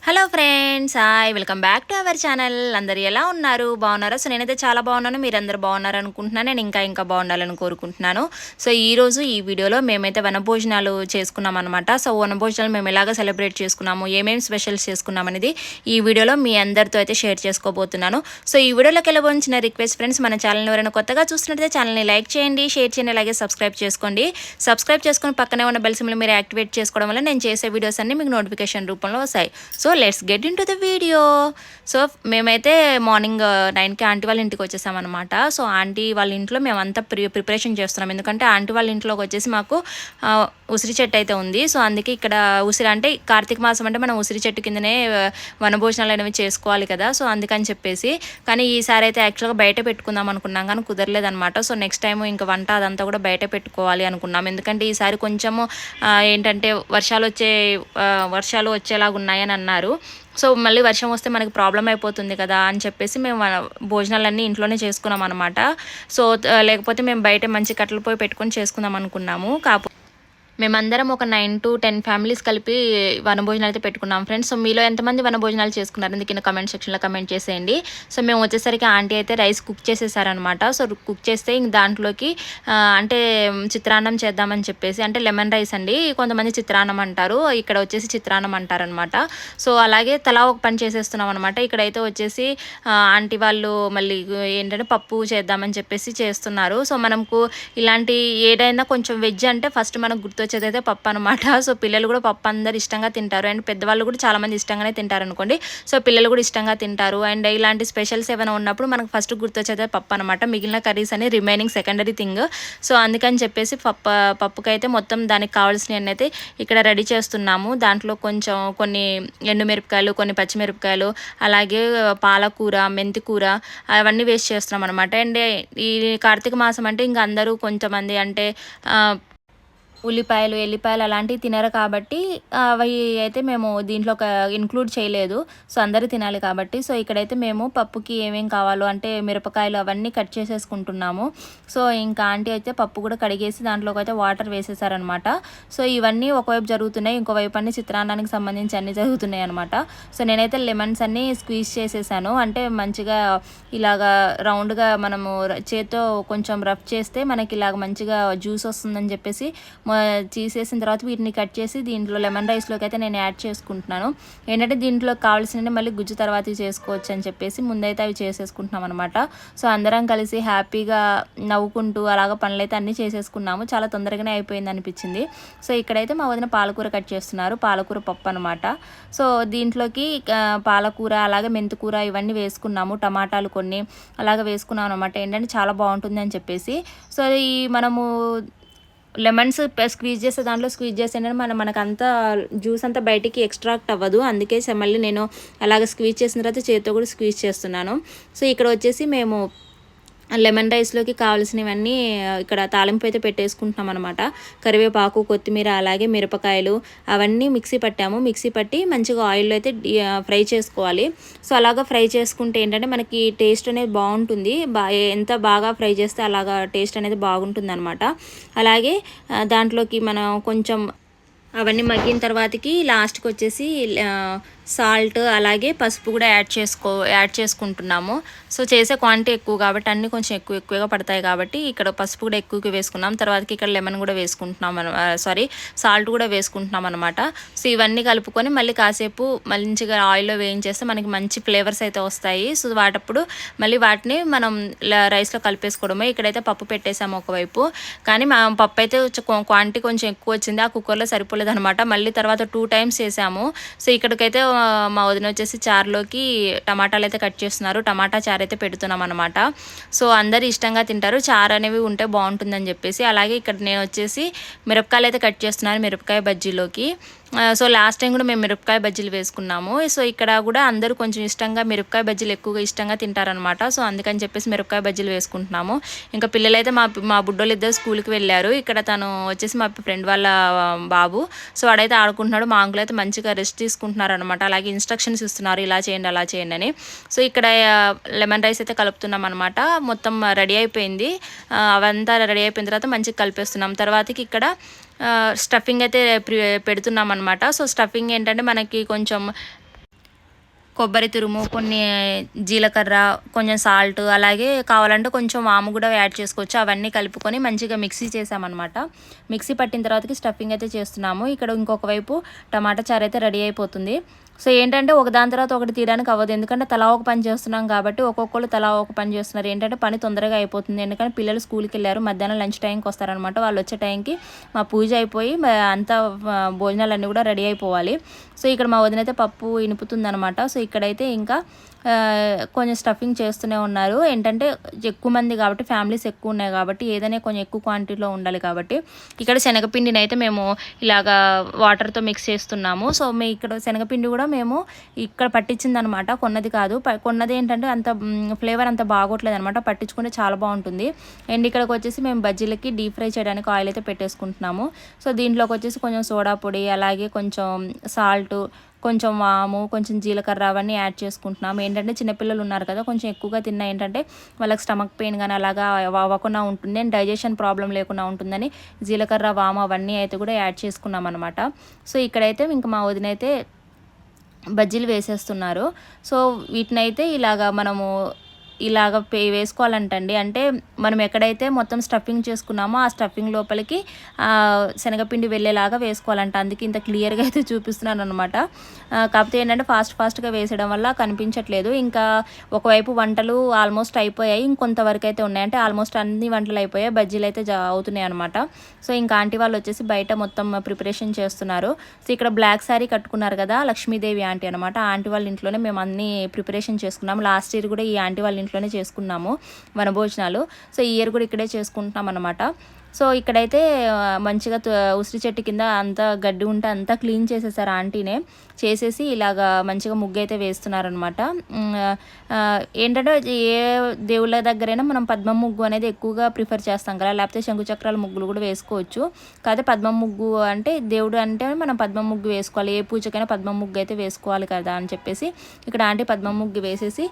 Hello friends, hi, welcome back to our channel. అందరు ఎలా ఉన్నారు? బాగున్నారా? సో నేనైతే చాలా బాగున్నాను. మీరందరూ బాగున్నారు అనుకుంటున్నాను. నేను ఇంకా బాగుండాలని కోరుకుంటున్నాను. సో ఈరోజు ఈ వీడియోలో మేమైతే వనభోజనాలు చేసుకున్నాం అనమాట. సో వనభోజనాలు మేము ఎలాగ సెలబ్రేట్ చేసుకున్నాము, ఏమేమి స్పెషల్స్ చేసుకున్నాం అనేది ఈ వీడియోలో మీ అందరితో అయితే షేర్ చేసుకోబోతున్నాను. సో ఈ వీడియోలోకి వెళ్ళబోచిన రిక్వెస్ట్ ఫ్రెండ్స్, మన ఛానల్ని ఎవరైనా కొత్తగా చూస్తున్నట్లయితే ఛానల్ని లైక్ చేయండి, షేర్ చేయండి, అలాగే సబ్స్క్రైబ్ చేసుకోండి. సబ్స్క్రైబ్ చేసుకుని పక్కనే ఉన్న బెల్ సింబల్ మీరు యాక్టివేట్ చేసుకోవడం వల్ల నేను చేసే వీడియోస్ అన్ని మీకు నోటిఫికేషన్ రూపంలో వస్తాయి. So let's get in to the video. So మేమైతే మార్నింగ్ 9కి ఆంటీ వాళ్ళ ఇంటికి వచ్చేసామన్నమాట. సో ఆంటీ వాళ్ళ ఇంట్లో మేమంతా ప్రిపరేషన్ చేస్తున్నాం. ఎందుకంటే ఆంటీ వాళ్ళ ఇంట్లోకి వచ్చేసి మాకు ఉసిరి చెట్టు అయితే ఉంది. సో అందుకే ఇక్కడ ఉసిరి అంటే కార్తీక మాసం అంటే మనం ఉసిరి చెట్టు కిందనే వనభోజనాలు అనేవి చేసుకోవాలి కదా. సో అందుకని చెప్పేసి, కానీ ఈసారి అయితే యాక్చువల్గా బయట పెట్టుకుందాం అనుకున్నాం కానీ కుదరలేదనమాట. సో నెక్స్ట్ టైం ఇంకా వంట అదంతా కూడా బయట పెట్టుకోవాలి అనుకున్నాం. ఎందుకంటే ఈసారి కొంచెము ఏంటంటే వర్షాలు వచ్చేలాగా ఉన్నాయని అన్నారు. సో మళ్ళీ వర్షం వస్తే మనకి ప్రాబ్లం అయిపోతుంది కదా అని చెప్పేసి మేము భోజనాలన్నీ ఇంట్లోనే చేసుకున్నాం అనమాట. సో లేకపోతే మేము బయట మంచి కట్టెలు పోయి పెట్టుకొని చేసుకుందాం అనుకున్నాము. మేమందరం ఒక 9 to 10 ఫ్యామిలీస్ కలిపి వనభోజనాలు అయితే పెట్టుకున్నాం ఫ్రెండ్స్. సో మీలో ఎంతమంది వనభోజనాలు చేసుకున్నారు కింద కమెంట్ సెక్షన్లో కమెంట్ చేసేయండి. సో మేము వచ్చేసరికి ఆంటీ అయితే రైస్ కుక్ చేసేసారనమాట. సో కుక్ చేస్తే ఇంక దాంట్లోకి అంటే చిత్రాన్నం చేద్దామని చెప్పేసి, అంటే లెమన్ రైస్ అండి, కొంతమంది చిత్రాన్నం అంటారు, ఇక్కడ వచ్చేసి చిత్రాన్నం అంటారనమాట. సో అలాగే తలా ఒక పని చేసేస్తున్నాం అనమాట. ఇక్కడైతే వచ్చేసి ఆంటీ వాళ్ళు మళ్ళీ ఏంటంటే పప్పు చేద్దామని చెప్పేసి చేస్తున్నారు. సో మనకు ఇలాంటి ఏదైనా కొంచెం వెజ్ అంటే ఫస్ట్ మనకు వచ్చేది అయితే పప్పు అనమాట. సో పిల్లలు కూడా పప్పు అందరు ఇష్టంగా తింటారు, అండ్ పెద్దవాళ్ళు కూడా చాలామంది ఇష్టంగానే తింటారు అనుకోండి. సో పిల్లలు కూడా ఇష్టంగా తింటారు. అండ్ ఇలాంటి స్పెషల్స్ ఏమైనా ఉన్నప్పుడు మనకు ఫస్ట్ గుర్తొచ్చేది పప్పు అనమాట. మిగిలిన కర్రీస్ అని రిమైనింగ్ సెకండరీ థింగ్. సో అందుకని చెప్పేసి పప్పుకైతే మొత్తం దానికి కావాల్సినవి అయితే ఇక్కడ రెడీ చేస్తున్నాము. దాంట్లో కొంచెం కొన్ని ఎండుమిరపకాయలు, కొన్ని పచ్చిమిరపకాయలు, అలాగే పాలకూర, మెంతికూర అవన్నీ వేస్ట్ చేస్తున్నాం అనమాట. అండ్ ఈ కార్తీక మాసం అంటే ఇంకా అందరూ కొంతమంది అంటే ఉల్లిపాయలు, ఎల్లిపాయలు అలాంటివి తినరు కాబట్టి అవి అయితే మేము దీంట్లో ఒక ఇంక్లూడ్ చేయలేదు. సో అందరూ తినాలి కాబట్టి. సో ఇక్కడైతే మేము పప్పుకి ఏమేం కావాలో అంటే మిరపకాయలు అవన్నీ కట్ చేసేసుకుంటున్నాము. సో ఇంకా ఆంటీ అయితే పప్పు కూడా కడిగేసి దాంట్లోకి అయితే వాటర్ వేసేసారనమాట. సో ఇవన్నీ ఒకవైపు జరుగుతున్నాయి, ఇంకోవైపు అన్ని చిత్రాన్నానికి సంబంధించి అన్నీ జరుగుతున్నాయి అనమాట. సో నేనైతే లెమన్స్ అన్నీ స్క్వీజ్ చేసేసాను. అంటే మంచిగా ఇలాగా రౌండ్గా మనము చేత్తో కొంచెం రఫ్ చేస్తే మనకి ఇలాగ మంచిగా జ్యూస్ వస్తుందని చెప్పేసి తీసేసిన తర్వాత వీటిని కట్ చేసి దీంట్లో లెమన్ రైస్లోకి అయితే నేను యాడ్ చేసుకుంటున్నాను. ఏంటంటే దీంట్లో కావాల్సినవి మళ్ళీ గుజ్జు తర్వాత చేసుకోవచ్చు అని చెప్పేసి ముందైతే అవి చేసేసుకుంటున్నాం అనమాట. సో అందరం కలిసి హ్యాపీగా నవ్వుకుంటూ అలాగ పనులైతే అన్నీ చేసేసుకున్నాము. చాలా తొందరగానే అయిపోయింది అనిపించింది. సో ఇక్కడైతే మా వదిన పాలకూర కట్ చేస్తున్నారు, పాలకూర పప్పు అనమాట. సో దీంట్లోకి పాలకూర అలాగే మెంతికూర ఇవన్నీ వేసుకున్నాము, టమాటాలు కొన్ని అలాగ వేసుకున్నాం అనమాట. ఏంటంటే చాలా బాగుంటుంది అని చెప్పేసి. సో ఈ మనము లెమన్స్ స్క్వీజ్ చేస్తే దాంట్లో స్క్వీజ్ చేస్తే మనకంతా జ్యూస్ అంతా బయటికి ఎక్స్ట్రాక్ట్ అవ్వదు. అందుకే మళ్ళీ నేను అలాగ స్క్వీజ్ చేసిన తర్వాత చేతితో కూడా స్క్వీజ్ చేస్తున్నాను. సో ఇక్కడ వచ్చేసి మేము లెమన్ రైస్లోకి కావాల్సినవన్నీ ఇక్కడ తాలింపు అయితే పెట్టేసుకుంటున్నాం అనమాట. కరివేపాకు, కొత్తిమీర, అలాగే మిరపకాయలు అవన్నీ మిక్సీ పట్టి మంచిగా ఆయిల్లో అయితే ఫ్రై చేసుకోవాలి. సో అలాగా ఫ్రై చేసుకుంటే ఏంటంటే మనకి టేస్ట్ అనేది బాగుంటుంది. ఎంత బాగా ఫ్రై చేస్తే అలాగా టేస్ట్ అనేది బాగుంటుంది అనమాట. అలాగే దాంట్లోకి మనం కొంచెం అవన్నీ మగ్గిన తర్వాతకి లాస్ట్కి వచ్చేసి సాల్ట్ అలాగే పసుపు కూడా యాడ్ చేసుకుంటున్నాము. సో చేసే క్వాంటిటీ ఎక్కువ కాబట్టి అన్నీ కొంచెం ఎక్కువగా పడతాయి కాబట్టి ఇక్కడ పసుపు కూడా ఎక్కువగా వేసుకున్నాం. తర్వాతకి ఇక్కడ లెమన్ కూడా వేసుకుంటున్నాం, సాల్ట్ కూడా వేసుకుంటున్నాం అనమాట. సో ఇవన్నీ కలుపుకొని మళ్ళీ కాసేపు మంచిగా ఆయిల్లో వేయించేస్తే మనకి మంచి ఫ్లేవర్స్ అయితే వస్తాయి. సో మళ్ళీ వాటిని మనం రైస్లో కలిపేసుకోవడమే. ఇక్కడైతే పప్పు పెట్టేసాము ఒకవైపు, కానీ మా పప్పు అయితే క్వాంటిటీ కొంచెం ఎక్కువ వచ్చింది, ఆ కుక్కర్లో సరిపోలేదు అనమాట. మళ్ళీ తర్వాత 2 times చేసాము. సో ఇక్కడికైతే మా వదిన వచ్చేసి చారులోకి టమాటాలు అయితే కట్ చేస్తున్నారు, టమాటా చారు అయితే పెడుతున్నాం అనమాట. సో అందరు ఇష్టంగా తింటారు, చారు అనేవి ఉంటే బాగుంటుందని చెప్పేసి. అలాగే ఇక్కడ నేను వచ్చేసి మిరపకాయలు అయితే కట్ చేస్తున్నాను మిరపకాయ బజ్జీలోకి. సో లాస్ట్ టైం కూడా మేము మిరపకాయ బజ్జీలు వేసుకున్నాము. సో ఇక్కడ కూడా అందరూ కొంచెం ఇష్టంగా మిరపకాయ బజ్జీలు ఎక్కువగా ఇష్టంగా తింటారనమాట. సో అందుకని చెప్పేసి మిరపకాయ బజ్జీలు వేసుకుంటున్నాము. ఇంకా పిల్లలైతే మా బుడ్డోళ్ళు ఇద్దరు స్కూల్కి వెళ్ళారు. ఇక్కడ తను వచ్చేసి మా ఫ్రెండ్ వాళ్ళ బాబు. సో వాడైతే ఆడుకుంటున్నాడు, మా అంకుల్ అయితే మంచిగా రెస్ట్ తీసుకుంటున్నారు అనమాట. అలాగే ఇన్స్ట్రక్షన్స్ ఇస్తున్నారు, ఇలా చేయండి అలా చేయండి అని. సో ఇక్కడ లెమన్ రైస్ అయితే కలుపుతున్నాం అనమాట. మొత్తం రెడీ అయిపోయింది. అవంతా రెడీ అయిపోయిన తర్వాత మంచిగా కలిపేస్తున్నాం. తర్వాతకి ఇక్కడ స్టఫింగ్ అయితే పెడుతున్నాం అనమాట. సో స్టఫింగ్ ఏంటంటే మనకి కొంచెం కొబ్బరి తురుము, కొన్ని జీలకర్ర, కొంచెం సాల్ట్, అలాగే కావాలంటే కొంచెం వాము కూడా యాడ్ చేసుకోవచ్చు. అవన్నీ కలుపుకొని మంచిగా మిక్సీ చేసామన్నమాట. మిక్సీ పట్టిన తర్వాతకి స్టఫింగ్ అయితే చేస్తున్నాము. ఇక్కడ ఇంకొక వైపు టమాటా చారు అయితే రెడీ అయిపోతుంది. సో ఏంటంటే ఒకదాని తర్వాత ఒకటి తీయడానికి అవ్వదు, ఎందుకంటే తలా ఒక పని చేస్తున్నాం కాబట్టి ఒక్కొక్కరు తలా ఒక పని చేస్తున్నారు. ఏంటంటే పని తొందరగా అయిపోతుంది, ఎందుకంటే పిల్లలు స్కూల్కి వెళ్ళారు, మధ్యాహ్నం లంచ్ టైంకి వస్తారనమాట. వాళ్ళు వచ్చే టైంకి మా పూజ అయిపోయి అంతా భోజనాలన్నీ కూడా రెడీ అయిపోవాలి. సో ఇక్కడ మా వదిన అయితే పప్పు ఇనుపుతుందనమాట. సో ఇక్కడైతే ఇంకా కొంచెం స్టఫింగ్ చేస్తూనే ఉన్నారు. ఏంటంటే ఎక్కువ మంది కాబట్టి, ఫ్యామిలీస్ ఎక్కువ ఉన్నాయి కాబట్టి ఏదైనా కొంచెం ఎక్కువ క్వాంటిటీలో ఉండాలి కాబట్టి ఇక్కడ శనగపిండిని అయితే మేము ఇలాగా వాటర్తో మిక్స్ చేస్తున్నాము. సో ఇక్కడ శనగపిండి కూడా మేము ఇక్కడ పట్టించింది అనమాట, కొన్నది కాదు. కొన్నది ఏంటంటే అంత ఫ్లేవర్ అంత బాగోట్లేదు అనమాట, పట్టించుకుంటే చాలా బాగుంటుంది. అండ్ ఇక్కడికి వచ్చేసి మేము బజ్జీలకి డీప్ ఫ్రై చేయడానికి ఆయిల్ అయితే పెట్టేసుకుంటున్నాము. సో దీంట్లోకి వచ్చేసి కొంచెం సోడా పొడి, అలాగే కొంచెం సాల్ట్, కొంచెం వాము, కొంచెం జీలకర్ర అవన్నీ యాడ్ చేసుకుంటున్నాము. ఏంటంటే చిన్నపిల్లలు ఉన్నారు కదా, కొంచెం ఎక్కువగా తిన్నా ఏంటంటే వాళ్ళకి స్టమక్ పెయిన్ కానీ అలాగా అవ్వకుండా ఉంటుంది అండ్ డైజెషన్ ప్రాబ్లం లేకుండా ఉంటుందని జీలకర్ర, వాము అవన్నీ అయితే కూడా యాడ్ చేసుకున్నాం అనమాట. సో ఇక్కడైతే ఇంకా మా వదిన అయితే బజ్జీలు వేసేస్తున్నారు. సో వీటినైతే ఇలాగ వేసుకోవాలంటండి. అంటే మనం ఎక్కడైతే మొత్తం స్టఫింగ్ చేసుకున్నామో ఆ స్టఫింగ్ లోపలికి శనగపిండి వెళ్ళేలాగా వేసుకోవాలంట. అందుకే ఇంత క్లియర్గా అయితే చూపిస్తున్నాను అనమాట. కాకపోతే ఏంటంటే ఫాస్ట్గా వేసడం వల్ల కనిపించట్లేదు. ఇంకా ఒకవైపు వంటలు ఆల్మోస్ట్ అయిపోయాయి, ఇంకొంతవరకు అయితే ఉన్నాయి. అంటే ఆల్మోస్ట్ అన్ని వంటలు అయిపోయాయి, బజ్జీలు అయితే అవుతున్నాయి అనమాట. సో ఇంకా ఆంటీ వాళ్ళు వచ్చేసి బయట మొత్తం ప్రిపరేషన్ చేస్తున్నారు. సో ఇక్కడ బ్లాక్ శారీ కట్టుకున్నారు కదా, లక్ష్మీదేవి ఆంటీ అనమాట. ఆంటీ వాళ్ళ ఇంట్లోనే మేము అన్ని ప్రిపరేషన్ చేసుకున్నాము. లాస్ట్ ఇయర్ కూడా ఈ ఆంటీ వాళ్ళ ఇంట్లోనే చేసుకున్నాము వనభోజనాలు. సో ఈ ఇయర్ కూడా ఇక్కడే చేసుకుంటున్నాం అనమాట. సో ఇక్కడైతే మంచిగా ఉసిరి చెట్టు కింద అంతా గడ్డి ఉంటే అంతా క్లీన్ చేసేసారు ఆంటీనే. చేసేసి ఇలాగా మంచిగా ముగ్గు అయితే వేస్తున్నారనమాట. ఏంటంటే ఏ దేవుళ్ళ దగ్గరైనా మనం పద్మం ముగ్గు అనేది ఎక్కువగా ప్రిఫర్ చేస్తాం కదా, లేకపోతే శంకుచక్రాల ముగ్గులు కూడా వేసుకోవచ్చు. కాకపోతే పద్మం ముగ్గు అంటే దేవుడు అంటే మనం పద్మం ముగ్గు వేసుకోవాలి, ఏ పూజకైనా పద్మం ముగ్గు అయితే వేసుకోవాలి కదా అని చెప్పేసి ఇక్కడ ఆంటీ పద్మం ముగ్గు వేసేసి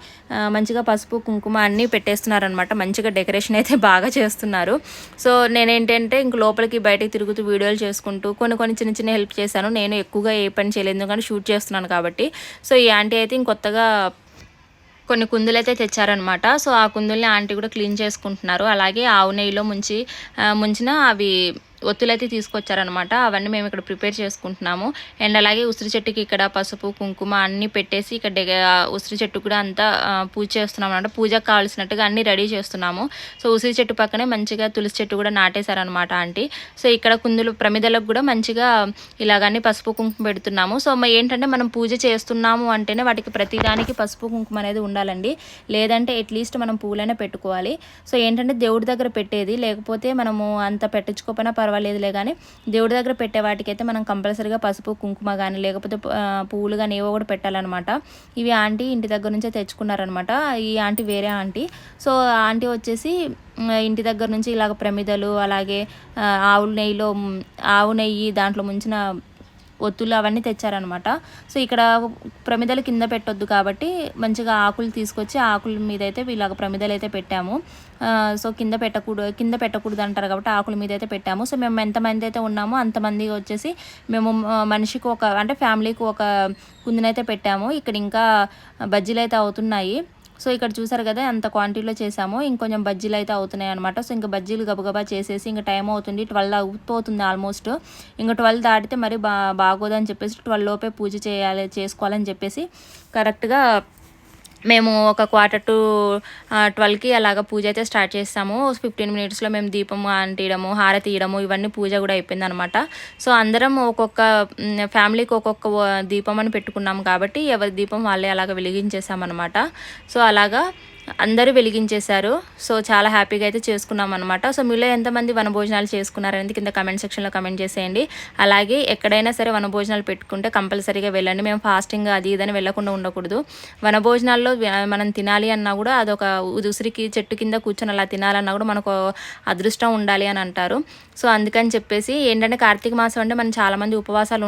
మంచిగా పసుపు కుంకుమ అన్నీ పెట్టేస్తున్నారనమాట. మంచిగా డెకరేషన్ అయితే బాగా చేస్తున్నారు. సో నేనేంటంటే ఇంక లోపలికి బయటకి తిరుగుతూ వీడియోలు చేసుకుంటూ కొన్ని చిన్న హెల్ప్ చేశాను. నేను ఎక్కువగా ఏ పని చేయలేదు, ఎందుకంటే షూట్ చేస్తున్నాను కాబట్టి. సో ఈ ఆంటీ అయితే ఇంకొత్తగా కొన్ని కుందులు అయితే తెచ్చారనమాట. సో ఆ కుందుల్ని ఆంటీ కూడా క్లీన్ చేసుకుంటున్నారు. అలాగే ఆవు నెయ్యిలో ముంచిన అవి ఒత్తులైతే తీసుకొచ్చారనమాట. అవన్నీ మేము ఇక్కడ ప్రిపేర్ చేసుకుంటున్నాము. అండ్ అలాగే ఉసిరి చెట్టుకి ఇక్కడ పసుపు కుంకుమ అన్నీ పెట్టేసి ఇక్కడ ఉసిరి చెట్టు కూడా అంతా పూజ చేస్తున్నాము అనమాట. పూజకు కావాల్సినట్టుగా అన్నీ రెడీ చేస్తున్నాము. సో ఉసిరి చెట్టు పక్కనే మంచిగా తులసి చెట్టు కూడా నాటేశారనమాట ఆంటీ. సో ఇక్కడ కుందులు ప్రమిదలకు కూడా మంచిగా ఇలాగన్నీ పసుపు కుంకుమ పెడుతున్నాము. సో ఏంటంటే మనం పూజ చేస్తున్నాము అంటేనే వాటికి ప్రతిదానికి పసుపు కుంకుమ అనేది ఉండాలండి, లేదంటే అట్లీస్ట్ మనం పూలైనా పెట్టుకోవాలి. సో ఏంటంటే దేవుడి దగ్గర పెట్టేది, లేకపోతే మనము అంత పెట్టించుకోకపోయినా పర్వాలేదులే, కానీ దేవుడి దగ్గర పెట్టే వాటికైతే మనం కంపల్సరీగా పసుపు కుంకుమ కానీ లేకపోతే పువ్వులు కానీ ఏవో కూడా పెట్టాలన్నమాట. ఇవి ఆంటీ ఇంటి దగ్గర నుంచే తెచ్చుకున్నారనమాట. ఈ ఆంటీ వేరే ఆంటీ. సో ఆంటీ వచ్చేసి ఇంటి దగ్గర నుంచి ఇలాగ ప్రమిదలు, అలాగే ఆవు నెయ్యి దాంట్లో ముంచిన ఒత్తులు అవన్నీ తెచ్చారనమాట. సో ఇక్కడ ప్రమిదలు కింద పెట్టొద్దు కాబట్టి మంచిగా ఆకులు తీసుకొచ్చి ఆకుల మీద అయితే ఇలాగ ప్రమిదలు అయితే పెట్టాము. సో కింద పెట్టకూడదు అంటారు కాబట్టి ఆకుల మీద అయితే పెట్టాము. సో మేము ఎంతమంది అయితే ఉన్నామో అంతమంది వచ్చేసి మేము మనిషికి అంటే ఫ్యామిలీకి ఒక కుందునైతే పెట్టాము. ఇక్కడ ఇంకా బజ్జీలు అయితే అవుతున్నాయి. సో ఇక్కడ చూసారు కదా అంత క్వాంటిటీలో చేసాము, ఇంకొంచెం బజ్జీలు అయితే అవుతున్నాయి అనమాట. సో ఇంకా బజ్జీలు గబగబా చేసేసి ఇంకా టైం అవుతుంది, 12 అవుతుంది ఆల్మోస్ట్. ఇంకా 12 దాటితే మరి బాగోదని చెప్పేసి 12 లోపే పూజ చేసుకోవాలని చెప్పేసి కరెక్ట్గా మేము ఒక 11:45కి అలాగ పూజ అయితే స్టార్ట్ చేస్తాము. 15 మినిట్స్లో మేము దీపం అంటియడము, హారతి ఇవ్వడము ఇవన్నీ పూజ కూడా అయిపోయింది అనమాట. సో అందరం ఒక్కొక్క ఫ్యామిలీకి ఒక్కొక్క దీపం అని పెట్టుకున్నాము కాబట్టి ఎవరి దీపం వాళ్ళే అలాగ వెలిగించేసామన్నమాట. సో అలాగా అందరూ వెలిగించేశారు. సో చాలా హ్యాపీగా అయితే చేసుకున్నాం అనమాట. సో మీలో ఎంతమంది వనభోజనాలు చేసుకున్నారనేది కింద కమెంట్ సెక్షన్లో కమెంట్ చేసేయండి. అలాగే ఎక్కడైనా సరే వనభోజనాలు పెట్టుకుంటే కంపల్సరీగా వెళ్ళండి. మేము ఫాస్టింగ్ అది ఇదని వెళ్ళకుండా ఉండకూడదు. వనభోజనాల్లో మనం తినాలి అన్నా కూడా అదొక ఉసిరికి చెట్టు కింద కూర్చొని అలా తినాలన్నా కూడా మనకు అదృష్టం ఉండాలి అని అంటారు. సో అందుకని చెప్పేసి ఏంటంటే కార్తీక మాసం అంటే మనం చాలామంది ఉపవాసాలు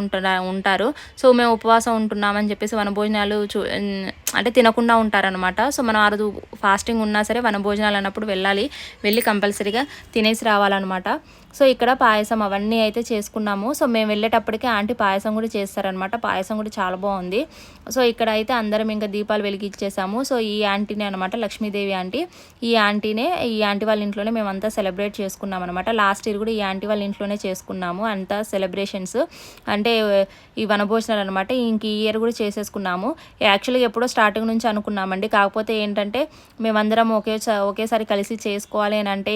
ఉంటారు. సో మేము ఉపవాసం ఉంటున్నామని చెప్పేసి వనభోజనాలు అంటే తినకుండా ఉంటారనమాట. సో మనం ఆ రోజు ఫాస్టింగ్ ఉన్నా సరే వనభోజనాలు అన్నప్పుడు వెళ్ళి కంపల్సరీగా తినేసి రావాలన్నమాట. సో ఇక్కడ పాయసం అవన్నీ అయితే చేసుకున్నాము. సో మేము వెళ్ళేటప్పటికి ఆంటీ పాయసం కూడా చేస్తారనమాట. పాయసం కూడా చాలా బాగుంది. సో ఇక్కడ అయితే అందరం ఇంకా దీపాలు వెలిగించేసాము. సో ఈ ఆంటీనే అనమాట, లక్ష్మీదేవి ఆంటీ. ఈ ఆంటీ వాళ్ళ ఇంట్లోనే మేమంతా సెలబ్రేట్ చేసుకున్నాం అనమాట. లాస్ట్ ఇయర్ కూడా ఈ ఆంటీ వాళ్ళ ఇంట్లోనే చేసుకున్నాము అంతా సెలబ్రేషన్స్, అంటే ఈ వనభోజనాలు అనమాట. ఇంక ఈ ఇయర్ కూడా చేసేసుకున్నాము. యాక్చువల్గా ఎప్పుడో స్టార్టింగ్ నుంచి అనుకున్నామండి. కాకపోతే ఏంటంటే మేమందరం ఒకేసారి కలిసి చేసుకోవాలి అని అంటే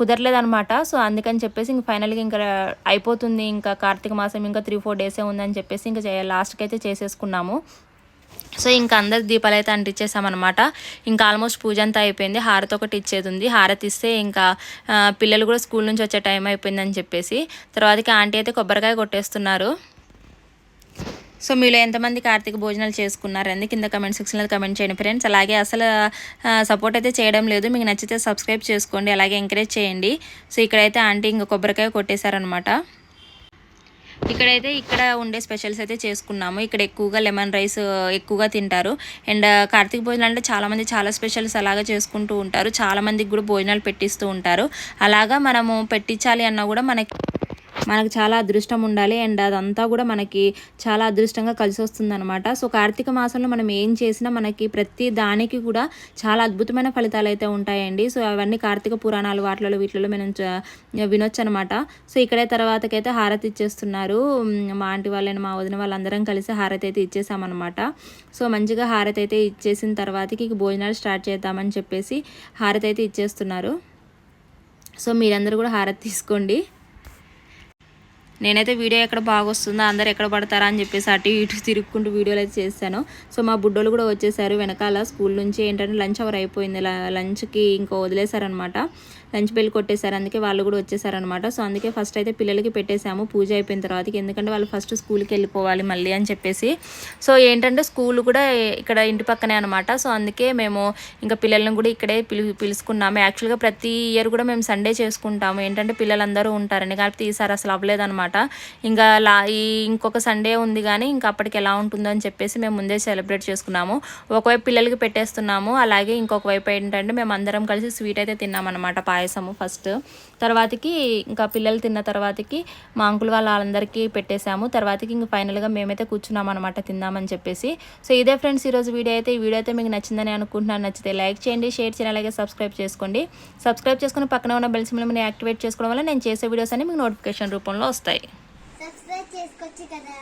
కుదరలేదనమాట. సో అందుకని చెప్పేసి ఇంక ఫైనల్గా ఇంకా అయిపోతుంది, ఇంకా కార్తీక మాసం ఇంకా 3-4 డేసే ఉందని చెప్పేసి ఇంకా లాస్ట్కి అయితే చేసేసుకున్నాము. సో ఇంకా అందరు దీపాలు అయితే అంటించేసామన్నమాట. ఇంకా ఆల్మోస్ట్ పూజ అంతా అయిపోయింది. హారతి ఒకటి ఇచ్చేది ఉంది. హారతి ఇస్తే ఇంకా పిల్లలు కూడా స్కూల్ నుంచి వచ్చే టైం అయిపోయిందని చెప్పేసి తర్వాతకి ఆంటీ అయితే కొబ్బరికాయ కొట్టేస్తున్నారు. సో మీలో ఎంతమంది కార్తీక భోజనాలు చేసుకున్నారని కింద కమెంట్ సెక్షన్లో కమెంట్ చేయండి ఫ్రెండ్స్. అలాగే అసలు సపోర్ట్ అయితే చేయడం లేదు, మీకు నచ్చితే సబ్స్క్రైబ్ చేసుకోండి, అలాగే ఎంకరేజ్ చేయండి. సో ఇక్కడైతే ఆంటీ ఇంకా కొబ్బరికాయ కొట్టేశారనమాట. ఇక్కడ ఉండే స్పెషల్స్ అయితే చేసుకున్నాము. ఇక్కడ ఎక్కువగా లెమన్ రైస్ ఎక్కువగా తింటారు. అండ్ కార్తీక భోజనాలు అంటే చాలామంది చాలా స్పెషల్స్ అలాగా చేసుకుంటూ ఉంటారు. చాలామందికి కూడా భోజనాలు పెట్టిస్తూ ఉంటారు. అలాగా మనము పెట్టించాలి అన్నా కూడా మనకు చాలా అదృష్టం ఉండాలి. అండ్ అదంతా కూడా మనకి చాలా అదృష్టంగా కలిసి వస్తుందన్నమాట. సో కార్తీక మాసంలో మనం ఏం చేసినా మనకి ప్రతి దానికి కూడా చాలా అద్భుతమైన ఫలితాలు అయితే ఉంటాయండి. సో అవన్నీ కార్తీక పురాణాలు వీటిలో మనం వినొచ్చు అనమాట. సో ఇక్కడే తర్వాతకైతే హారతి ఇచ్చేస్తున్నారు. మా ఆంటీ వాళ్ళని మా వదిన వాళ్ళందరం కలిసి హారతి అయితే ఇచ్చేసామన్నమాట. సో మంచిగా హారతి అయితే ఇచ్చేసిన తర్వాతకి భోజనాలు స్టార్ట్ చేద్దామని చెప్పేసి హారతి అయితే ఇచ్చేస్తున్నారు. సో మీరందరూ కూడా హారతి తీసుకోండి. నేనైతే వీడియో ఎక్కడ బాగా వస్తుందో అందరు ఎక్కడ పడతారా అని చెప్పేసి అటు ఇటు తిరుక్కుంటూ వీడియోలు అయితే చేశాను. సో మా బుడ్డోళ్ళు కూడా వచ్చేసారు వెనకాల. స్కూల్ నుంచి ఏంటంటే లంచ్ అవర్ అయిపోయింది, లంచ్కి ఇంకా వదిలేశారనమాట. లంచ్ బెల్ కొట్టేశారు, అందుకే వాళ్ళు కూడా వచ్చేసారనమాట. సో అందుకే ఫస్ట్ అయితే పిల్లలకి పెట్టేశాము పూజ అయిపోయిన తర్వాతకి, ఎందుకంటే వాళ్ళు ఫస్ట్ స్కూల్కి వెళ్ళిపోవాలి మళ్ళీ అని చెప్పేసి. సో ఏంటంటే స్కూల్ కూడా ఇక్కడ ఇంటి పక్కనే అనమాట. సో అందుకే మేము ఇంకా పిల్లల్ని కూడా ఇక్కడే పిలుచుకున్నాము. యాక్చువల్గా ప్రతి ఇయర్ కూడా మేము సండే చేసుకుంటాము, ఏంటంటే పిల్లలందరూ ఉంటారని. కాబట్టి ఈసారి అసలు అవ్వలేదన్నమాట. ఇంకా ఇంకొక సండే ఉంది కానీ ఇంకా అప్పటికి ఎలా ఉంటుందో అని చెప్పేసి మేము ముందే సెలబ్రేట్ చేసుకున్నాము. ఒకవైపు పిల్లలకి పెట్టేస్తున్నాము, అలాగే ఇంకొక వైపు ఏంటంటే మేము అందరం కలిసి స్వీట్ అయితే తిన్నామన్నమాట, పాయసము ఫస్ట్. తర్వాతకి ఇంకా పిల్లలు తిన్న తర్వాతకి మా అంకుల్ వాళ్ళందరికీ పెట్టేశాము. తర్వాతకి ఇంక ఫైనల్గా మేమైతే కూర్చున్నాం అనమాట తిందామని చెప్పేసి. సో ఇదే ఫ్రెండ్స్ ఈరోజు వీడియో అయితే మీకు నచ్చిందని అనుకుంటున్నాను. నచ్చితే లైక్ చేయండి, షేర్ చేయండి, అలాగే సబ్స్క్రైబ్ చేసుకోండి. సబ్స్క్రైబ్ చేసుకుని పక్కన ఉన్న బెల్ సింబల్ని యాక్టివేట్ చేసుకోవడం వల్ల నేను చేసే వీడియోస్ అన్ని మీకు నోటిఫికేషన్ రూపంలో వస్తాయి. సబ్స్క్రైబ్ చేసుకోవచ్చు కదా.